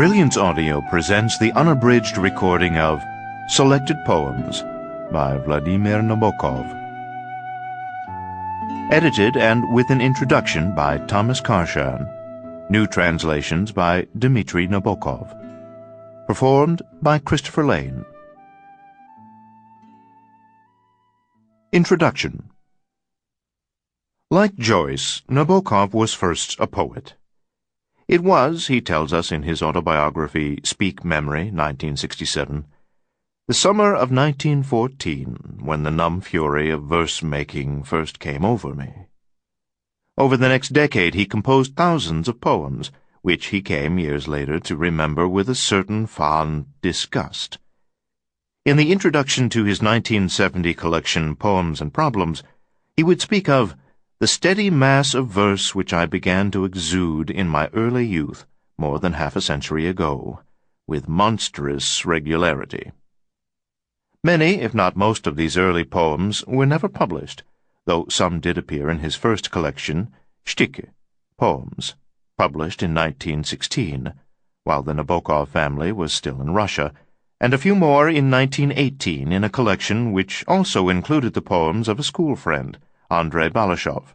Brilliance Audio presents the unabridged recording of Selected Poems by Vladimir Nabokov. Edited and with an introduction by Thomas Karshan. New translations by Dmitry Nabokov. Performed by Christopher Lane. Introduction. Like Joyce, Nabokov was first a poet. It was, he tells us in his autobiography Speak Memory, 1967, the summer of 1914 when the numb fury of verse-making first came over me. Over the next decade he composed thousands of poems, which he came years later to remember with a certain fond disgust. In the introduction to his 1970 collection Poems and Problems, he would speak of the steady mass of verse which I began to exude in my early youth more than half a century ago, with monstrous regularity. Many, if not most, of these early poems were never published, though some did appear in his first collection, Stücke, Poems, published in 1916, while the Nabokov family was still in Russia, and a few more in 1918 in a collection which also included the poems of a school friend, Andrei Balashov.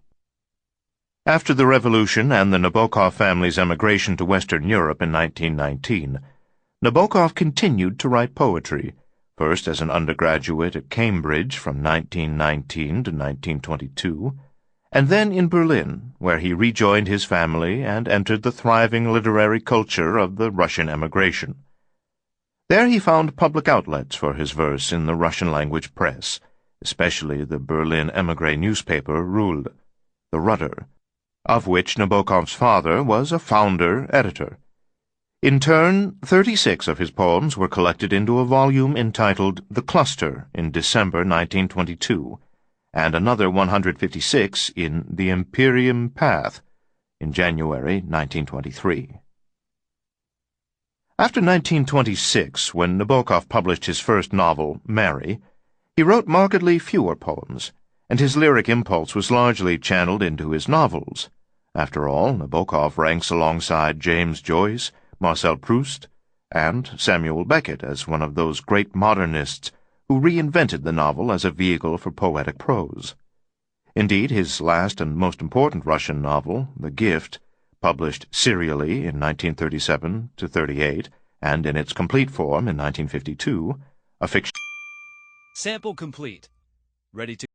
After the Revolution and the Nabokov family's emigration to Western Europe in 1919, Nabokov continued to write poetry, first as an undergraduate at Cambridge from 1919 to 1922, and then in Berlin, where he rejoined his family and entered the thriving literary culture of the Russian emigration. There he found public outlets for his verse in the Russian-language press, especially the Berlin émigré newspaper Rule, the Rudder, of which Nabokov's father was a founder editor. In turn, 36 of his poems were collected into a volume entitled The Cluster in December 1922, and another 156 in The Imperium Path in January 1923. After 1926, when Nabokov published his first novel, Mary, he wrote markedly fewer poems, and his lyric impulse was largely channeled into his novels. After all, Nabokov ranks alongside James Joyce, Marcel Proust, and Samuel Beckett as one of those great modernists who reinvented the novel as a vehicle for poetic prose. Indeed, his last and most important Russian novel, The Gift, published serially in 1937-38, and in its complete form in 1952, a fiction. Sample complete. Ready to